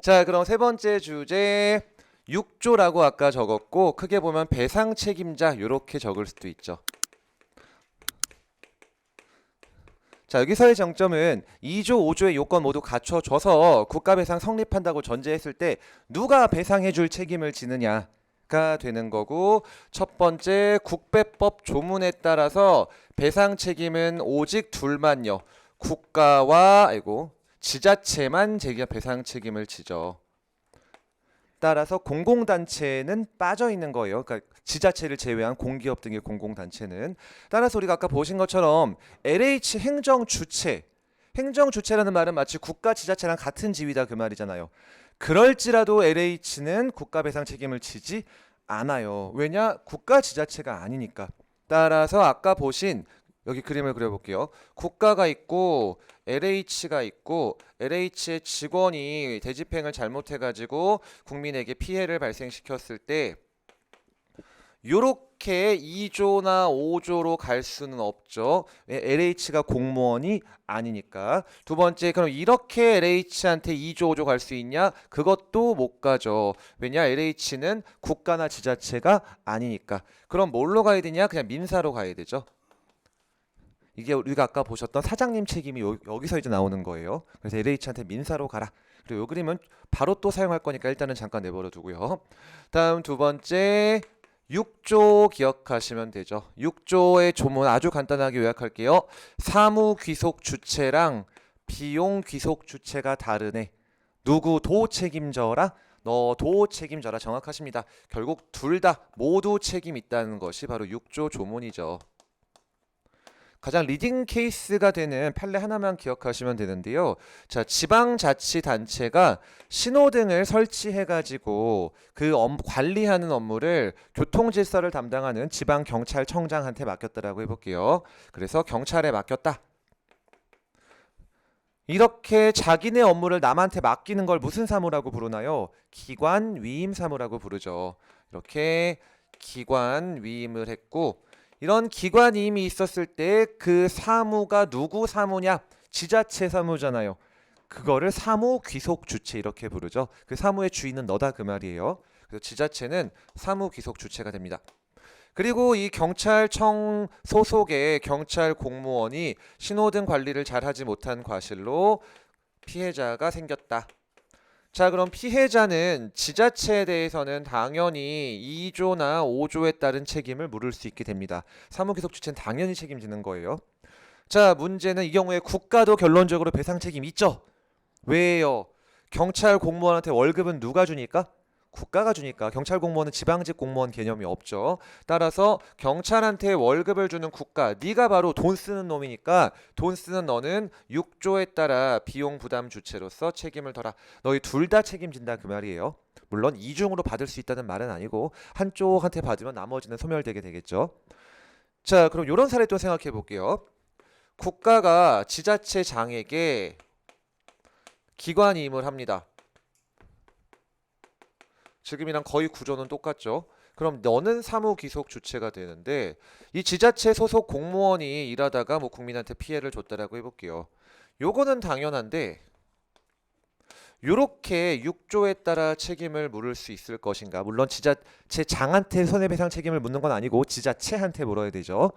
자, 그럼 세 번째 주제 6조라고 아까 적었고 크게 보면 배상 책임자 이렇게 적을 수도 있죠. 자, 여기서의 정점은 2조, 5조의 요건 모두 갖춰져서 국가배상 성립한다고 전제했을 때 누가 배상해줄 책임을 지느냐가 되는 거고, 첫 번째 국배법 조문에 따라서 배상 책임은 오직 둘만요. 국가와 지자체만 배상 책임을 지죠. 따라서 공공단체는 빠져 있는 거예요. 그러니까 지자체를 제외한 공기업 등의 공공단체는. 따라서 우리가 아까 보신 것처럼 LH 행정주체라는 말은 마치 국가 지자체랑 같은 지위다 그 말이잖아요. 그럴지라도 LH는 국가배상 책임을 지지 않아요. 왜냐? 국가 지자체가 아니니까. 따라서 아까 보신 여기 그림을 그려볼게요. 국가가 있고 LH가 있고 LH의 직원이 대집행을 잘못해가지고 국민에게 피해를 발생시켰을 때 요렇게 2조나 5조로 갈 수는 없죠. LH가 공무원이 아니니까. 두 번째, 그럼 이렇게 LH한테 2조, 5조 갈 수 있냐? 그것도 못 가죠. 왜냐? LH는 국가나 지자체가 아니니까. 그럼 뭘로 가야 되냐? 그냥 민사로 가야 되죠. 이게 우리가 아까 보셨던 사장님 책임이 여기서 이제 나오는 거예요. 그래서 LH한테 민사로 가라. 그리고 이 그림은 바로 또 사용할 거니까 일단은 잠깐 내버려 두고요. 다음 두 번째 6조 기억하시면 되죠. 6조의 조문 아주 간단하게 요약할게요. 사무 귀속 주체랑 비용 귀속 주체가 다르네. 누구도 책임져라. 너도 책임져라. 정확하십니다. 결국 둘 다 모두 책임 있다는 것이 바로 6조 조문이죠. 가장 리딩 케이스가 되는 판례 하나만 기억하시면 되는데요. 자, 지방자치단체가 신호등을 설치해가지고 그 관리하는 업무를 교통질서를 담당하는 지방경찰청장한테 맡겼다라고 해볼게요. 그래서 경찰에 맡겼다. 이렇게 자기네 업무를 남한테 맡기는 걸 무슨 사무라고 부르나요? 기관 위임 사무라고 부르죠. 이렇게 기관 위임을 했고, 이런 기관 위임이 있었을 때 그 사무가 누구 사무냐? 지자체 사무잖아요. 그거를 사무 귀속 주체 이렇게 부르죠. 그 사무의 주인은 너다 그 말이에요. 그래서 지자체는 사무 귀속 주체가 됩니다. 그리고 이 경찰청 소속의 경찰 공무원이 신호등 관리를 잘하지 못한 과실로 피해자가 생겼다. 자, 그럼 피해자는 지자체에 대해서는 당연히 2조나 5조에 따른 책임을 물을 수 있게 됩니다. 사무기속주체는 당연히 책임지는 거예요. 자, 문제는 이 경우에 국가도 결론적으로 배상 책임 있죠? 왜요? 경찰 공무원한테 월급은 누가 주니까? 국가가 주니까. 경찰 공무원은 지방직 공무원 개념이 없죠. 따라서 경찰한테 월급을 주는 국가, 네가 바로 돈 쓰는 놈이니까 돈 쓰는 너는 6조에 따라 비용 부담 주체로서 책임을 져라. 너희 둘 다 책임진다 그 말이에요. 물론 이중으로 받을 수 있다는 말은 아니고 한쪽한테 받으면 나머지는 소멸되게 되겠죠. 자, 그럼 이런 사례 또 생각해 볼게요. 국가가 지자체장에게 기관임을 합니다. 지금이랑 거의 구조는 똑같죠. 그럼 너는 사무 귀속 주체가 되는데 이 지자체 소속 공무원이 일하다가 뭐 국민한테 피해를 줬다라고 해볼게요. 요거는 당연한데 요렇게 6조에 따라 책임을 물을 수 있을 것인가? 물론 지자체장한테 손해배상 책임을 묻는 건 아니고 지자체한테 물어야 되죠.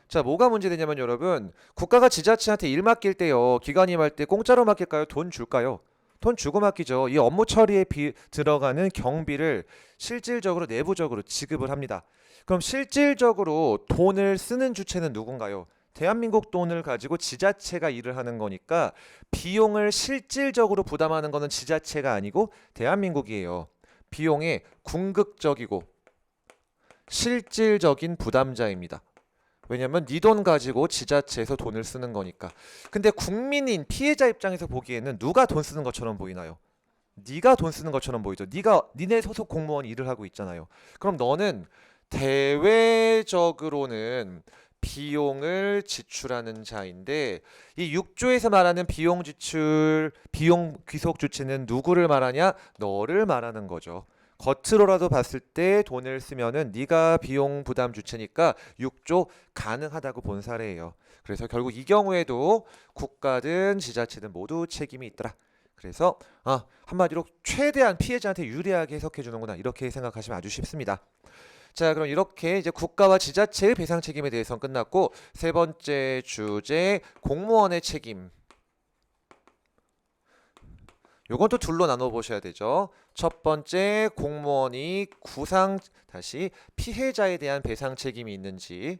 자, 뭐가 문제되냐면 여러분, 국가가 지자체한테 일 맡길 때요, 기관임 할 때 공짜로 맡길까요? 돈 줄까요? 돈 주고 맡기죠. 이 업무 처리에 들어가는 경비를 실질적으로 내부적으로 지급을 합니다. 그럼 실질적으로 돈을 쓰는 주체는 누군가요? 대한민국 돈을 가지고 지자체가 일을 하는 거니까 비용을 실질적으로 부담하는 거는 지자체가 아니고 대한민국이에요. 비용의 궁극적이고 실질적인 부담자입니다. 왜냐면 네 돈 가지고 지자체에서 돈을 쓰는 거니까. 근데 국민인 피해자 입장에서 보기에는 누가 돈 쓰는 것처럼 보이나요? 네가 돈 쓰는 것처럼 보이죠. 니네 소속 공무원이 일을 하고 있잖아요. 그럼 너는 대외적으로는 비용을 지출하는 자인데 이 6조에서 말하는 비용 지출, 비용 귀속 주체는 누구를 말하냐? 너를 말하는 거죠. 겉으로라도 봤을 때 돈을 쓰면은 네가 비용 부담 주체니까 6조 가능하다고 본 사례예요. 그래서 결국 이 경우에도 국가든 지자체든 모두 책임이 있더라. 그래서 한마디로 최대한 피해자한테 유리하게 해석해 주는구나. 이렇게 생각하시면 아주 쉽습니다. 자, 그럼 이렇게 이제 국가와 지자체의 배상 책임에 대해서는 끝났고, 세 번째 주제 공무원의 책임. 요건 또 둘로 나눠 보셔야 되죠. 첫 번째, 공무원이 피해자에 대한 배상 책임이 있는지.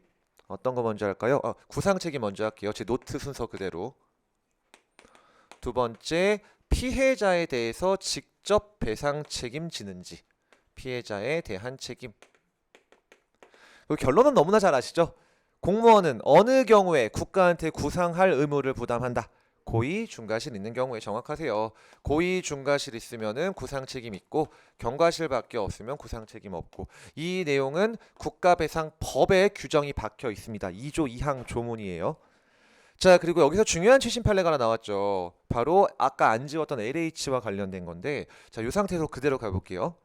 어떤 거 먼저 할까요? 구상 책임 먼저 할게요. 제 노트 순서 그대로. 두 번째, 피해자에 대해서 직접 배상 책임지는지. 피해자에 대한 책임. 그 결론은 너무나 잘 아시죠? 공무원은 어느 경우에 국가한테 구상할 의무를 부담한다. 고의, 중과실 있는 경우에 정확하세요. 고의, 중과실 있으면은 구상 책임 있고 경과실밖에 없으면 구상 책임 없고, 이 내용은 국가배상법에 규정이 박혀 있습니다. 2조 2항 조문이에요. 자, 그리고 여기서 중요한 최신 판례가 하나 나왔죠. 바로 아까 안 지웠던 LH와 관련된 건데, 자, 이 상태로 그대로 가볼게요.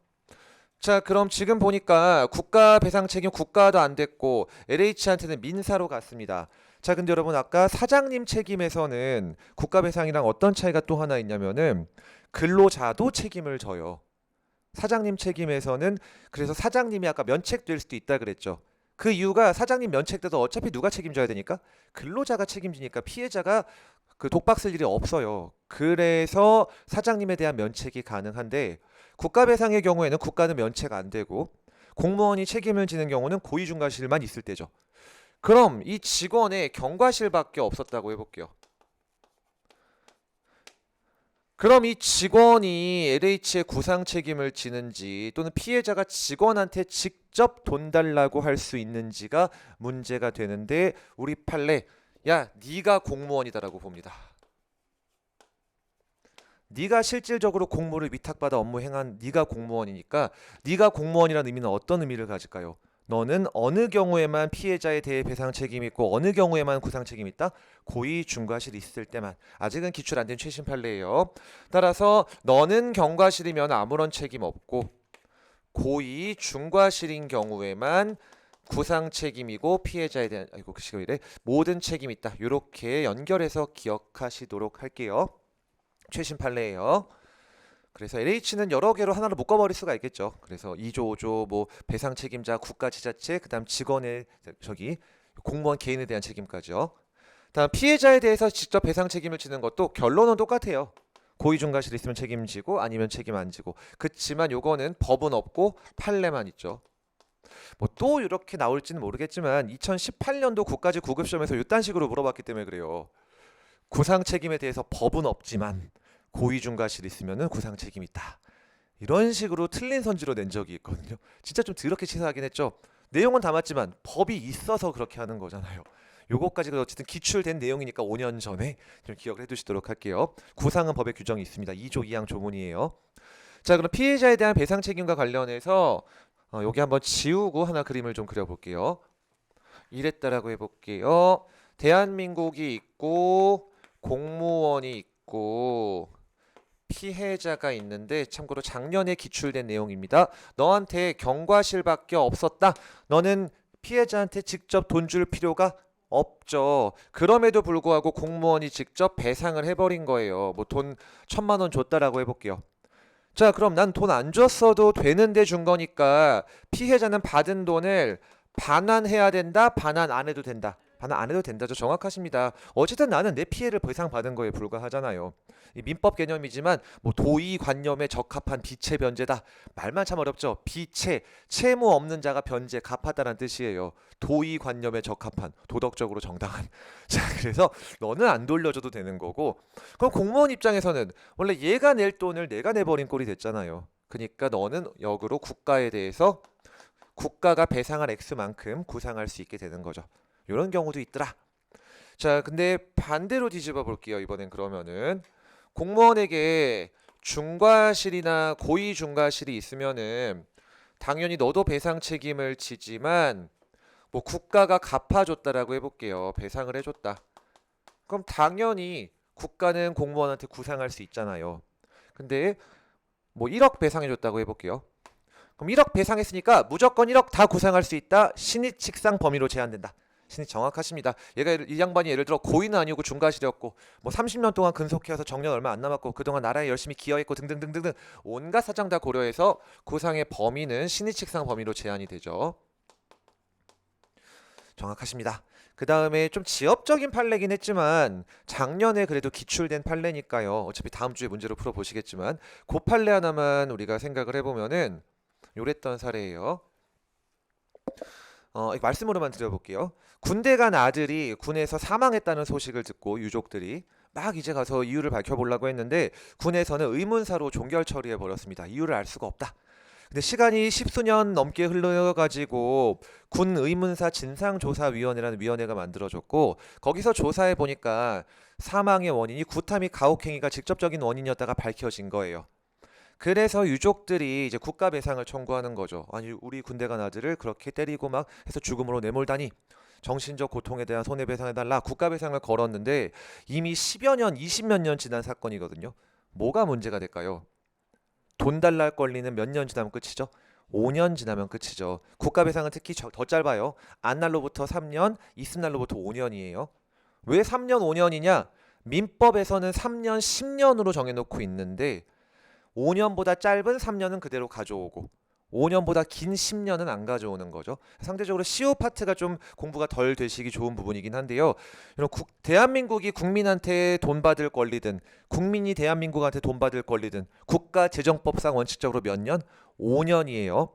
자, 그럼 지금 보니까 국가 배상 책임 국가도 안 됐고 LH한테는 민사로 갔습니다. 자, 근데 여러분 아까 사장님 책임에서는 국가 배상이랑 어떤 차이가 또 하나 있냐면은 근로자도 책임을 져요. 사장님 책임에서는 그래서 사장님이 아까 면책될 수도 있다 그랬죠. 그 이유가 사장님 면책돼도 어차피 누가 책임져야 되니까 근로자가 책임지니까 피해자가 그 독박 쓸 일이 없어요. 그래서 사장님에 대한 면책이 가능한데, 국가배상의 경우에는 국가는 면책 안 되고 공무원이 책임을 지는 경우는 고의중과실만 있을 때죠. 그럼 이 직원의 경과실밖에 없었다고 해볼게요. 그럼 이 직원이 LH의 구상 책임을 지는지 또는 피해자가 직원한테 직접 돈 달라고 할 수 있는지가 문제가 되는데, 우리 판례 야 네가 공무원이다라고 봅니다. 네가 실질적으로 공무를 위탁받아 업무 행한 네가 공무원이니까, 네가 공무원이라는 의미는 어떤 의미를 가질까요? 너는 어느 경우에만 피해자에 대해 배상 책임이 있고 어느 경우에만 구상 책임이 있다? 고의, 중과실이 있을 때만. 아직은 기출 안 된 최신 판례예요. 따라서 너는 경과실이면 아무런 책임 없고 고의, 중과실인 경우에만 구상 책임이고 피해자에 대한 글씨가 이래 모든 책임이 있다. 이렇게 연결해서 기억하시도록 할게요. 최신 판례예요. 그래서 LH는 여러 개로 하나로 묶어버릴 수가 있겠죠. 그래서 2조, 5조, 뭐 배상 책임자, 국가, 지자체, 그다음 직원의 공무원 개인에 대한 책임까지요. 다음 피해자에 대해서 직접 배상 책임을 지는 것도 결론은 똑같아요. 고의, 중과실 있으면 책임지고 아니면 책임 안 지고. 그치만 요거는 법은 없고 판례만 있죠. 뭐 또 이렇게 나올지는 모르겠지만 2018년도 국가직 구급시험에서 이딴 식으로 물어봤기 때문에 그래요. 구상 책임에 대해서 법은 없지만 고의, 중과실 있으면은 구상 책임이 있다. 이런 식으로 틀린 선지로 낸 적이 있거든요. 진짜 좀 더럽게 치사하긴 했죠. 내용은 다 맞지만 법이 있어서 그렇게 하는 거잖아요. 요거까지가 어쨌든 기출된 내용이니까 5년 전에 좀 기억을 해두시도록 할게요. 구상은 법에 규정이 있습니다. 2조 2항 조문이에요. 자, 그럼 피해자에 대한 배상 책임과 관련해서 여기 한번 지우고 하나 그림을 좀 그려볼게요. 이랬다라고 해볼게요. 대한민국이 있고 공무원이 있고 피해자가 있는데, 참고로 작년에 기출된 내용입니다. 너한테 경과실밖에 없었다. 너는 피해자한테 직접 돈 줄 필요가 없죠. 그럼에도 불구하고 공무원이 직접 배상을 해버린 거예요. 뭐 돈 1,000만 원 줬다라고 해볼게요. 자, 그럼 난 돈 안 줬어도 되는데 준 거니까 피해자는 받은 돈을 반환해야 된다, 반환 안 해도 된다. 반환 안 해도 된다죠. 정확하십니다. 어쨌든 나는 내 피해를 배상받은 거에 불과하잖아요. 이 민법 개념이지만 뭐 도의관념에 적합한 비채 변제다. 말만 참 어렵죠. 비채, 채무 없는 자가 변제, 갚았다는 뜻이에요. 도의관념에 적합한, 도덕적으로 정당한. 자, 그래서 너는 안 돌려줘도 되는 거고, 그럼 공무원 입장에서는 원래 얘가 낼 돈을 내가 내버린 꼴이 됐잖아요. 그러니까 너는 역으로 국가에 대해서 국가가 배상할 액수만큼 구상할 수 있게 되는 거죠. 이런 경우도 있더라. 자, 근데 반대로 뒤집어 볼게요. 이번엔 그러면은 공무원에게 중과실이나 고의 중과실이 있으면은 당연히 너도 배상 책임을 지지만, 뭐 국가가 갚아줬다라고 해볼게요. 배상을 해줬다. 그럼 당연히 국가는 공무원한테 구상할 수 있잖아요. 근데 뭐 1억 배상해줬다고 해볼게요. 그럼 1억 배상했으니까 무조건 1억 다 구상할 수 있다. 신입칙상 범위로 제한된다. 신이 정확하십니다. 얘가 이 양반이 예를 들어 고인은 아니고 중과실이었고 뭐 30년 동안 근속해서 정년 얼마 안 남았고 그동안 나라에 열심히 기여했고 등등등등등 온갖 사정 다 고려해서 구상의 범위는 신의칙상 범위로 제한이 되죠. 정확하십니다. 그 다음에 좀 지엽적인 판례긴 했지만 작년에 그래도 기출된 판례니까요. 어차피 다음 주에 문제로 풀어보시겠지만 그 판례 하나만 우리가 생각을 해보면은 요랬던 사례예요. 말씀으로만 드려볼게요. 군대 간 아들이 군에서 사망했다는 소식을 듣고 유족들이 막 이제 가서 이유를 밝혀보려고 했는데 군에서는 의문사로 종결 처리해 버렸습니다. 이유를 알 수가 없다. 근데 시간이 십수년 넘게 흘러가지고 군 의문사 진상조사위원회라는 위원회가 만들어졌고 거기서 조사해 보니까 사망의 원인이 구타 및 가혹행위가 직접적인 원인이었다가 밝혀진 거예요. 그래서 유족들이 이제 국가 배상을 청구하는 거죠. 아니 우리 군대 간 아들을 그렇게 때리고 막 해서 죽음으로 내몰다니 정신적 고통에 대한 손해배상해달라 국가 배상을 걸었는데 이미 10여 년, 20몇 년 지난 사건이거든요. 뭐가 문제가 될까요? 돈 달랄 권리는 몇 년 지나면 끝이죠? 5년 지나면 끝이죠. 국가 배상은 특히 더 짧아요. 안날로부터 3년, 있음날로부터 5년이에요. 왜 3년, 5년이냐? 민법에서는 3년, 10년으로 정해놓고 있는데 5년보다 짧은 3년은 그대로 가져오고 5년보다 긴 10년은 안 가져오는 거죠. 상대적으로 시효 파트가 좀 공부가 덜 되시기 좋은 부분이긴 한데요. 이런 대한민국이 국민한테 돈 받을 권리든 국민이 대한민국한테 돈 받을 권리든 국가재정법상 원칙적으로 몇 년? 5년이에요.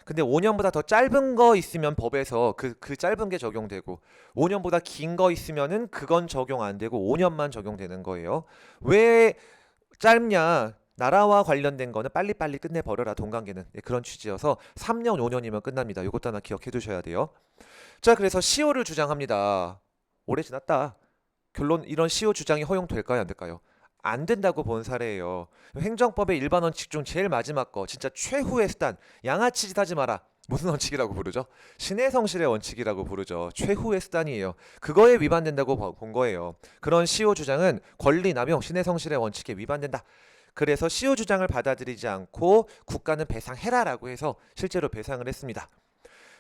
근데 5년보다 더 짧은 거 있으면 법에서 그 짧은 게 적용되고 5년보다 긴 거 있으면은 그건 적용 안 되고 5년만 적용되는 거예요. 왜 짧냐? 나라와 관련된 거는 빨리빨리 끝내버려라 돈관계는 그런 취지여서 3년 5년이면 끝납니다. 이것도 하나 기억해 두셔야 돼요. 자 그래서 시효를 주장합니다. 오래 지났다. 결론 이런 시효 주장이 허용될까요 안 될까요? 안 된다고 본 사례예요. 행정법의 일반 원칙 중 제일 마지막 거 진짜 최후의 수단 양아치 짓 하지 마라. 무슨 원칙이라고 부르죠? 신의 성실의 원칙이라고 부르죠. 최후의 수단이에요. 그거에 위반된다고 본 거예요. 그런 시효 주장은 권리 남용 신의 성실의 원칙에 위반된다. 그래서 시효 주장을 받아들이지 않고 국가는 배상해라라고 해서 실제로 배상을 했습니다.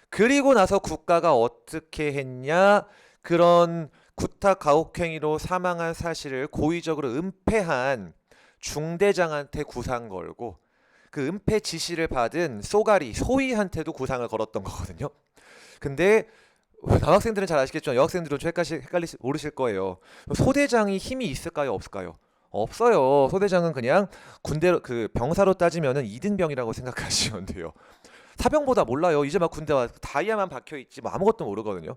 그리고 나서 국가가 어떻게 했냐? 그런 구타 가혹행위로 사망한 사실을 고의적으로 은폐한 중대장한테 구상 걸고 그 은폐 지시를 받은 쏘가리 소위한테도 구상을 걸었던 거거든요. 근데 남학생들은 잘 아시겠죠? 여학생들은 좀 모르실 거예요. 소대장이 힘이 있을까요? 없을까요? 없어요. 소대장은 그냥 군대 그 병사로 따지면은 2등병이라고 생각하시면 돼요. 사병보다 몰라요. 이제 막 군대 와 다이아만 박혀 있지 뭐 아무것도 모르거든요.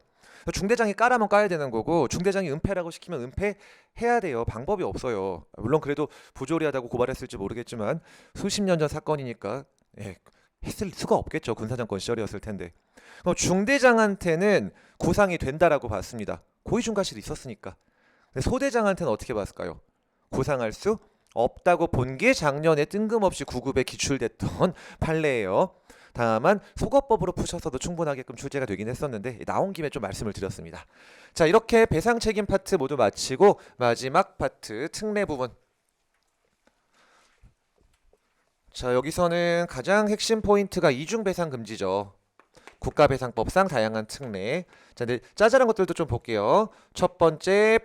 중대장이 까라면 까야 되는 거고 중대장이 은폐라고 시키면 은폐해야 돼요. 방법이 없어요. 물론 그래도 부조리하다고 고발했을지 모르겠지만 수십 년 전 사건이니까 했을 수가 없겠죠. 군사정권 시절이었을 텐데. 그럼 중대장한테는 구상이 된다라고 봤습니다. 고위중과실이 있었으니까. 근데 소대장한테는 어떻게 봤을까요? 구상할 수 없다고 본 게 작년에 뜬금없이 구급에 기출됐던 판례예요. 다만 소거법으로 푸셔서도 충분하게끔 출제가 되긴 했었는데 나온 김에 좀 말씀을 드렸습니다. 자 이렇게 배상 책임 파트 모두 마치고 마지막 파트 특례 부분. 자 여기서는 가장 핵심 포인트가 이중배상 금지죠. 국가배상법상 다양한 특례. 자, 근데 짜잘한 것들도 좀 볼게요. 첫 번째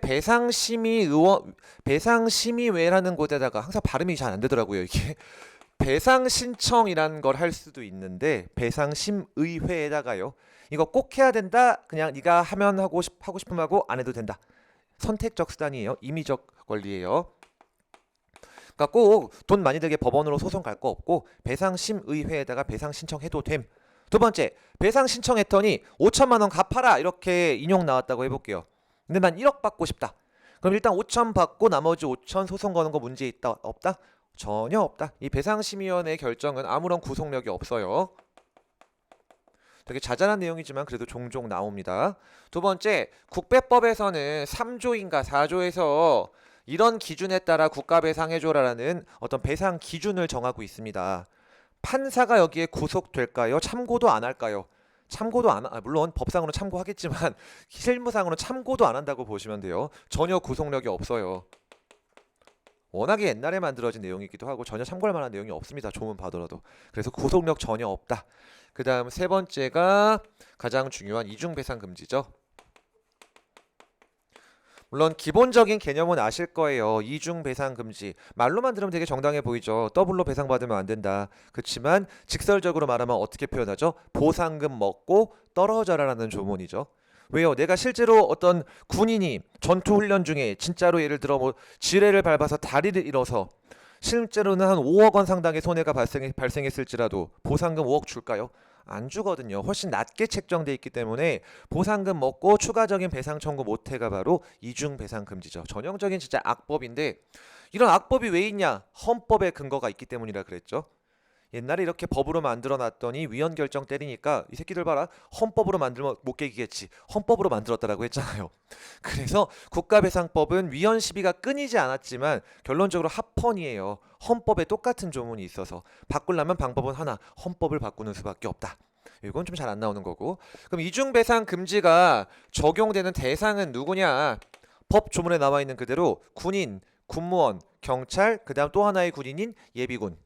배상심의회라는 곳에다가 항상 발음이 잘 안 되더라고요. 이게 배상신청이라는 걸 할 수도 있는데 배상심의회에다가요. 이거 꼭 해야 된다. 그냥 네가 하면 하고 싶으면 하고 안 해도 된다. 선택적 수단이에요. 임의적 권리예요. 그러니까 꼭 돈 많이 들게 법원으로 소송 갈 거 없고 배상심의회에다가 배상 신청해도 됨. 두 번째, 배상 신청했더니 5천만 원 갚아라 이렇게 인용 나왔다고 해볼게요. 근데 난 1억 받고 싶다. 그럼 일단 5천 받고 나머지 5천 소송 거는 거 문제 있다? 없다? 전혀 없다. 이 배상심의위원회의 결정은 아무런 구속력이 없어요. 되게 자잘한 내용이지만 그래도 종종 나옵니다. 두 번째, 국배법에서는 3조인가 4조에서 이런 기준에 따라 국가배상해줘라라는 어떤 배상 기준을 정하고 있습니다. 판사가 여기에 구속될까요? 참고도 안 할까요? 참고도 안 물론 법상으로 참고하겠지만 실무상으로 참고도 안 한다고 보시면 돼요. 전혀 구속력이 없어요. 워낙에 옛날에 만들어진 내용이기도 하고 전혀 참고할 만한 내용이 없습니다. 조문 봐더라도. 그래서 구속력 전혀 없다. 그 다음 세 번째가 가장 중요한 이중배상 금지죠. 물론 기본적인 개념은 아실 거예요. 이중 배상 금지. 말로만 들으면 되게 정당해 보이죠. 더블로 배상받으면 안 된다. 그렇지만 직설적으로 말하면 어떻게 표현하죠? 보상금 먹고 떨어져라라는 조문이죠. 왜요? 내가 실제로 어떤 군인이 전투 훈련 중에 진짜로 예를 들어 뭐 지뢰를 밟아서 다리를 잃어서 실제로는 한 5억 원 상당의 손해가 발생했을지라도 보상금 5억 줄까요? 안 주거든요. 훨씬 낮게 책정돼 있기 때문에 보상금 먹고 추가적인 배상 청구 못해가 바로 이중 배상 금지죠. 전형적인 진짜 악법인데 이런 악법이 왜 있냐? 헌법에 근거가 있기 때문이라 그랬죠. 옛날에 이렇게 법으로 만들어 놨더니 위헌 결정 때리니까 이 새끼들 봐라, 헌법으로 만들면 못 깨기겠지, 헌법으로 만들었다라고 했잖아요. 그래서 국가배상법은 위헌 시비가 끊이지 않았지만 결론적으로 합헌이에요. 헌법에 똑같은 조문이 있어서 바꾸려면 방법은 하나, 헌법을 바꾸는 수밖에 없다. 이건 좀 잘 안 나오는 거고. 그럼 이중배상 금지가 적용되는 대상은 누구냐? 법 조문에 나와 있는 그대로 군인, 군무원, 경찰, 그다음 또 하나의 군인인 예비군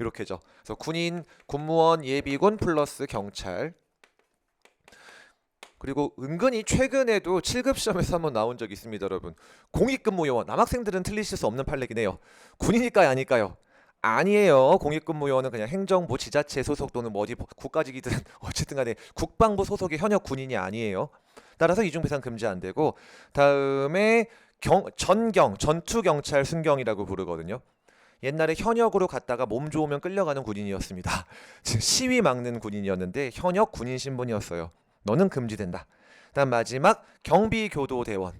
이렇게죠. 그래서 군인, 군무원, 예비군 플러스 경찰. 그리고 은근히 최근에도 7급 시험에서 한번 나온 적이 있습니다, 여러분. 공익근무요원. 남학생들은 틀리실 수 없는 판례긴 해요. 군인일까요, 아닐까요? 아니에요. 공익근무요원은 그냥 행정부, 지자체 소속 또는 뭐 어디 국가직이든 어쨌든 간에 국방부 소속의 현역 군인이 아니에요. 따라서 이중배상 금지 안 되고, 다음에 전투경찰 순경이라고 부르거든요. 옛날에 현역으로 갔다가 몸 좋으면 끌려가는 군인이었습니다. 시위 막는 군인이었는데 현역 군인 신분이었어요. 너는 금지된다. 다음 마지막 경비교도대원.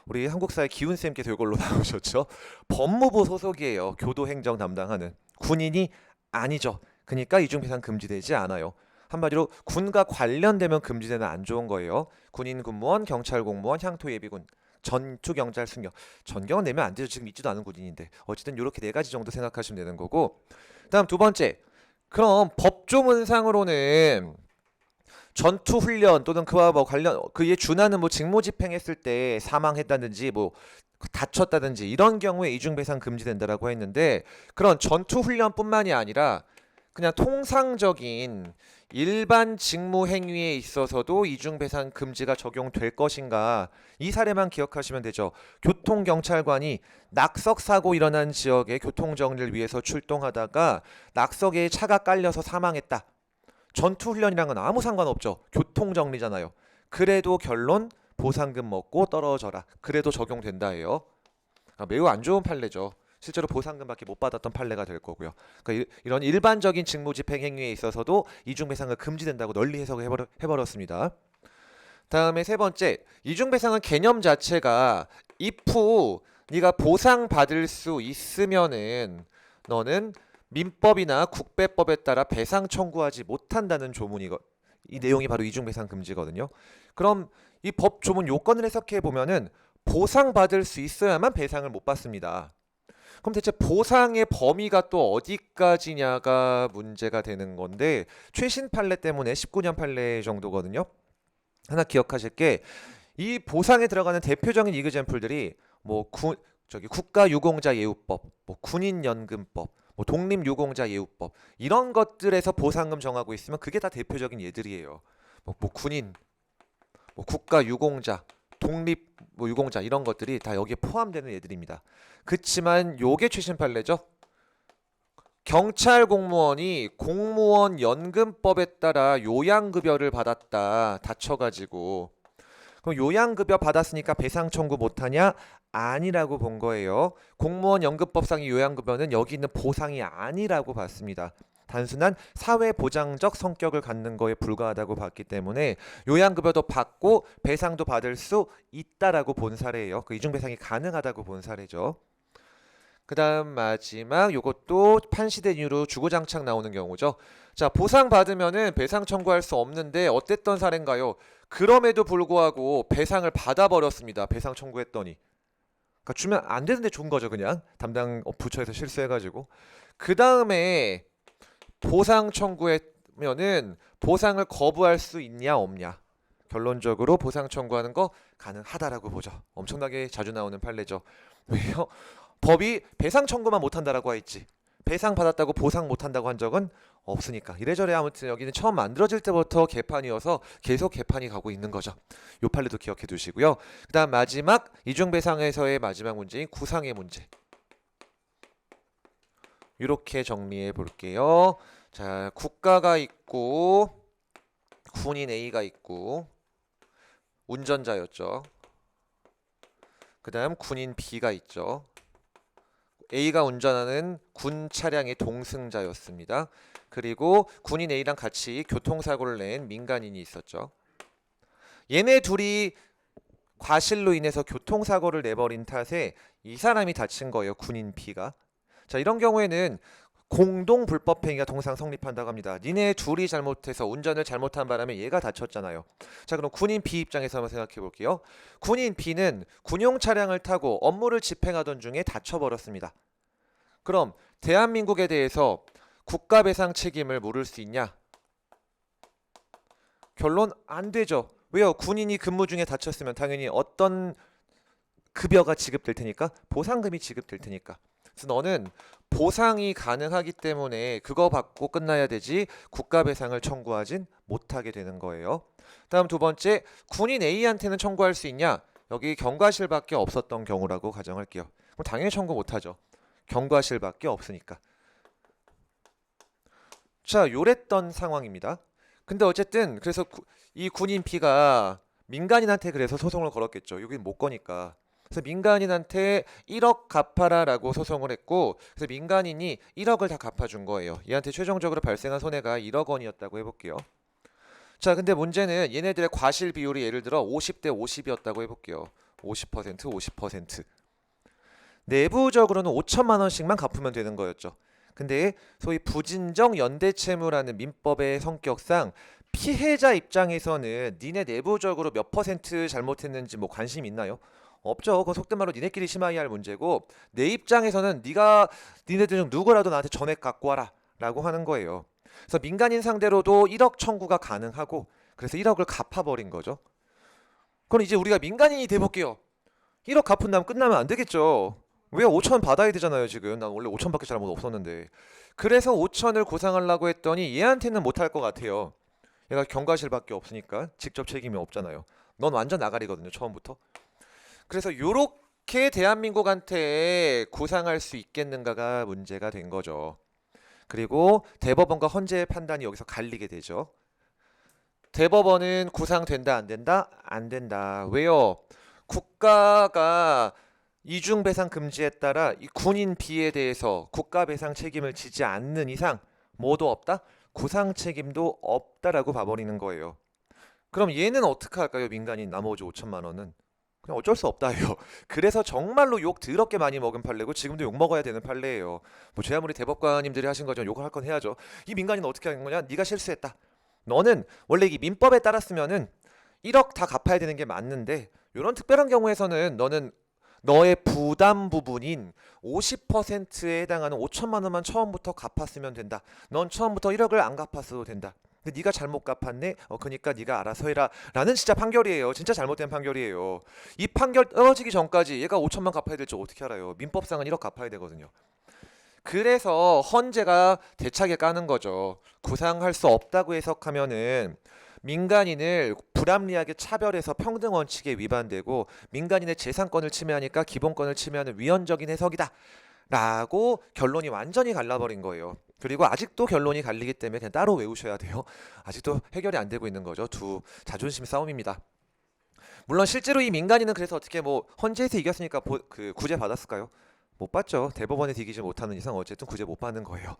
우리 한국사의 기훈쌤께서 이걸로 나오셨죠. 법무부 소속이에요. 교도행정 담당하는. 군인이 아니죠. 그러니까 이중배상 금지되지 않아요. 한마디로 군과 관련되면 금지되는 안 좋은 거예요. 군인, 군무원, 경찰, 공무원, 향토, 예비군. 전투, 경찰, 순경. 전경은 내면 안 되죠. 지금 있지도 않은 군인인데. 어쨌든 이렇게 네 가지 정도 생각하시면 되는 거고. 다음 두 번째. 그럼 법조문상으로는 전투 훈련 또는 그와 뭐 관련 그에 준하는 뭐 직무 집행했을 때 사망했다든지 뭐 다쳤다든지 이런 경우에 이중배상 금지된다라고 했는데, 그런 전투 훈련뿐만이 아니라 그냥 통상적인 일반 직무 행위에 있어서도 이중배상 금지가 적용될 것인가, 이 사례만 기억하시면 되죠. 교통경찰관이 낙석사고 일어난 지역에 교통정리를 위해서 출동하다가 낙석에 차가 깔려서 사망했다. 전투훈련이랑은 아무 상관없죠. 교통정리잖아요. 그래도 결론 보상금 먹고 떨어져라. 그래도 적용된다예요. 매우 안 좋은 판례죠. 실제로 보상금밖에 못 받았던 판례가 될 거고요. 그러니까 이런 일반적인 직무집행 행위에 있어서도 이중배상은 금지된다고 널리 해석을 해버렸습니다. 다음에 세 번째, 이중배상은 개념 자체가 if 네가 보상받을 수 있으면은 너는 민법이나 국배법에 따라 배상 청구하지 못한다는 조문이거. 이 내용이 바로 이중배상 금지거든요. 그럼 이 법 조문 요건을 해석해 보면은 보상받을 수 있어야만 배상을 못 받습니다. 그럼 대체 보상의 범위가 또 어디까지냐가 문제가 되는 건데, 최신 판례 때문에 19년 판례 정도거든요. 하나 기억하실 게, 이 보상에 들어가는 대표적인 이그젬플들이 뭐 국가유공자 예우법, 뭐 군인연금법, 뭐 독립유공자 예우법, 이런 것들에서 보상금 정하고 있으면 그게 다 대표적인 예들이에요. 뭐 군인, 뭐 국가유공자, 독립 뭐 유공자, 이런 것들이 다 여기에 포함되는 예들입니다. 그치만 요게 최신 판례죠. 경찰 공무원이 공무원 연금법에 따라 요양급여를 받았다. 다쳐가지고. 그럼 요양급여 받았으니까 배상 청구 못하냐? 아니라고 본 거예요. 공무원 연금법상의 요양급여는 여기 있는 보상이 아니라고 봤습니다. 단순한 사회보장적 성격을 갖는 거에 불과하다고 봤기 때문에 요양급여도 받고 배상도 받을 수 있다라고 본 사례예요. 그 이중배상이 가능하다고 본 사례죠. 그 다음 마지막 요것도 판시된 이유로 주구장창 나오는 경우죠. 자, 보상 받으면은 배상 청구할 수 없는데 어땠던 사례인가요? 그럼에도 불구하고 배상을 받아버렸습니다. 배상 청구했더니. 그러니까 주면 안 되는데 준 거죠, 그냥. 담당 부처에서 실수해가지고. 그 다음에 보상 청구했면은 보상을 거부할 수 있냐 없냐. 결론적으로 보상 청구하는 거 가능하다라고 보죠. 엄청나게 자주 나오는 판례죠. 왜요? 법이 배상 청구만 못한다라고 했지. 배상 받았다고 보상 못 한다고 한 적은 없으니까. 이래저래 아무튼 여기는 처음 만들어질 때부터 개판이어서 계속 개판이 가고 있는 거죠. 요 판례도 기억해 두시고요. 그다음 마지막 이중배상에서의 마지막 문제인 구상의 문제. 이렇게 정리해 볼게요. 자, 국가가 있고 군인 A가 있고 운전자였죠. 그다음 군인 B가 있죠. A가 운전하는 군 차량의 동승자였습니다. 그리고 군인 A랑 같이 교통사고를 낸 민간인이 있었죠. 얘네 둘이 과실로 인해서 교통사고를 내버린 탓에 이 사람이 다친 거예요. 군인 B가. 자, 이런 경우에는 공동 불법행위가 통상 성립한다고 합니다. 니네 둘이 잘못해서 운전을 잘못한 바람에 얘가 다쳤잖아요. 자, 그럼 군인 B 입장에서 한번 생각해 볼게요. 군인 B는 군용 차량을 타고 업무를 집행하던 중에 다쳐버렸습니다. 그럼 대한민국에 대해서 국가배상 책임을 물을 수 있냐? 결론 안 되죠. 왜요? 군인이 근무 중에 다쳤으면 당연히 어떤 급여가 지급될 테니까 보상금이 지급될 테니까. 그래서 너는 보상이 가능하기 때문에 그거 받고 끝나야 되지 국가배상을 청구하진 못하게 되는 거예요. 다음 두 번째, 군인 A한테는 청구할 수 있냐? 여기 경과실밖에 없었던 경우라고 가정할게요. 그럼 당연히 청구 못하죠. 경과실밖에 없으니까. 자, 요랬던 상황입니다. 근데 어쨌든 그래서 이 군인 B가 민간인한테 그래서 소송을 걸었겠죠. 여긴 못 거니까. 그래서 민간인한테 1억 갚아라 라고 소송을 했고, 그래서 민간인이 1억을 다 갚아준 거예요. 얘한테 최종적으로 발생한 손해가 1억 원이었다고 해볼게요. 자, 근데 문제는 얘네들의 과실 비율이 예를 들어 50대 50이었다고 해볼게요. 50%, 50%. 내부적으로는 5천만 원씩만 갚으면 되는 거였죠. 근데 소위 부진정 연대채무라는 민법의 성격상 피해자 입장에서는 니네 내부적으로 몇 퍼센트 잘못했는지 뭐 관심 있나요? 없죠. 그건 속된 말로 니네끼리 심하게 할 문제고, 내 입장에서는 니네들 중 누구라도 나한테 전액 갖고 와라 라고 하는 거예요. 그래서 민간인 상대로도 1억 청구가 가능하고, 그래서 1억을 갚아버린 거죠. 그럼 이제 우리가 민간인이 돼볼게요. 1억 갚은 다음 끝나면 안 되겠죠. 왜 5천 받아야 되잖아요. 지금 난 원래 5천밖에 잘못 없었는데. 그래서 5천을 구상하려고 했더니 얘한테는 못할 것 같아요. 얘가 경과실밖에 없으니까 직접 책임이 없잖아요. 넌 완전 나가리거든요. 처음부터. 그래서 요렇게 대한민국한테 구상할 수 있겠는가가 문제가 된 거죠. 그리고 대법원과 헌재의 판단이 여기서 갈리게 되죠. 대법원은 구상된다 안 된다? 안 된다. 왜요? 국가가 이중배상 금지에 따라 이 군인 B에 대해서 국가배상 책임을 지지 않는 이상 뭐도 없다? 구상 책임도 없다라고 봐버리는 거예요. 그럼 얘는 어떻게 할까요? 민간인 나머지 5천만 원은 그냥 어쩔 수 없다예요. 그래서 정말로 욕 더럽게 많이 먹은 판례고 지금도 욕 먹어야 되는 판례예요. 뭐 제 아무리 대법관님들이 하신 거죠. 욕을 할 건 해야죠. 이 민간인 어떻게 하는 거냐? 네가 실수했다. 너는 원래 이 민법에 따랐으면은 1억 다 갚아야 되는 게 맞는데 이런 특별한 경우에서는 너는 너의 부담 부분인 50%에 해당하는 5천만 원만 처음부터 갚았으면 된다. 넌 처음부터 1억을 안 갚았어도 된다. 근데 네가 잘못 갚았네. 그러니까 네가 알아서 해라. 라는 진짜 판결이에요. 진짜 잘못된 판결이에요. 이 판결 떨어지기 전까지 얘가 5천만 갚아야 될 줄 어떻게 알아요? 민법상은 1억 갚아야 되거든요. 그래서 헌재가 대차게 까는 거죠. 구상할 수 없다고 해석하면은 민간인을 불합리하게 차별해서 평등 원칙에 위반되고 민간인의 재산권을 침해하니까 기본권을 침해하는 위헌적인 해석이다 라고 결론이 완전히 갈라버린 거예요. 그리고 아직도 결론이 갈리기 때문에 그냥 따로 외우셔야 돼요. 아직도 해결이 안 되고 있는 거죠. 두 자존심 싸움입니다. 물론 실제로 이 민간인은 그래서 어떻게 뭐 헌재에서 이겼으니까 그 구제 받았을까요? 못 받죠. 대법원에서 이기지 못하는 이상 어쨌든 구제 못 받는 거예요.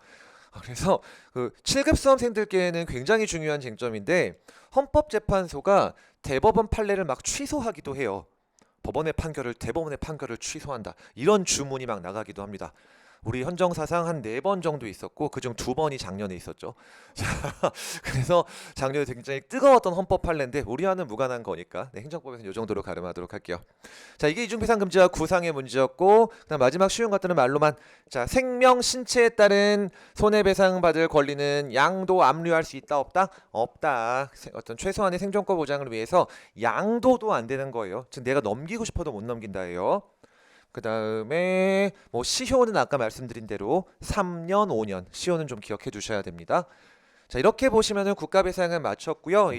그래서 그 7급 수험생들께는 굉장히 중요한 쟁점인데 헌법재판소가 대법원 판례를 막 취소하기도 해요. 법원의 판결을 대법원의 판결을 취소한다. 이런 주문이 막 나가기도 합니다. 우리 헌정사상 한 4번 정도 있었고 그중 2번이 작년에 있었죠. 자, 그래서 작년에 굉장히 뜨거웠던 헌법 판례인데 우리와는 무관한 거니까 행정법에서는 이 정도로 가름하도록 할게요. 자, 이게 이중배상금지와 구상의 문제였고 그다음 마지막 쉬운 것들은 말로만. 자, 생명, 신체에 따른 손해배상 받을 권리는 양도 압류할 수 있다 없다? 없다. 어떤 최소한의 생존권 보장을 위해서 양도도 안 되는 거예요. 즉 내가 넘기고 싶어도 못 넘긴다예요. 그 다음에 뭐 시효는 아까 말씀드린 대로 3년, 5년. 시효는 좀 기억해 두셔야 됩니다. 자, 이렇게 보시면은 국가 배상은 마쳤고요.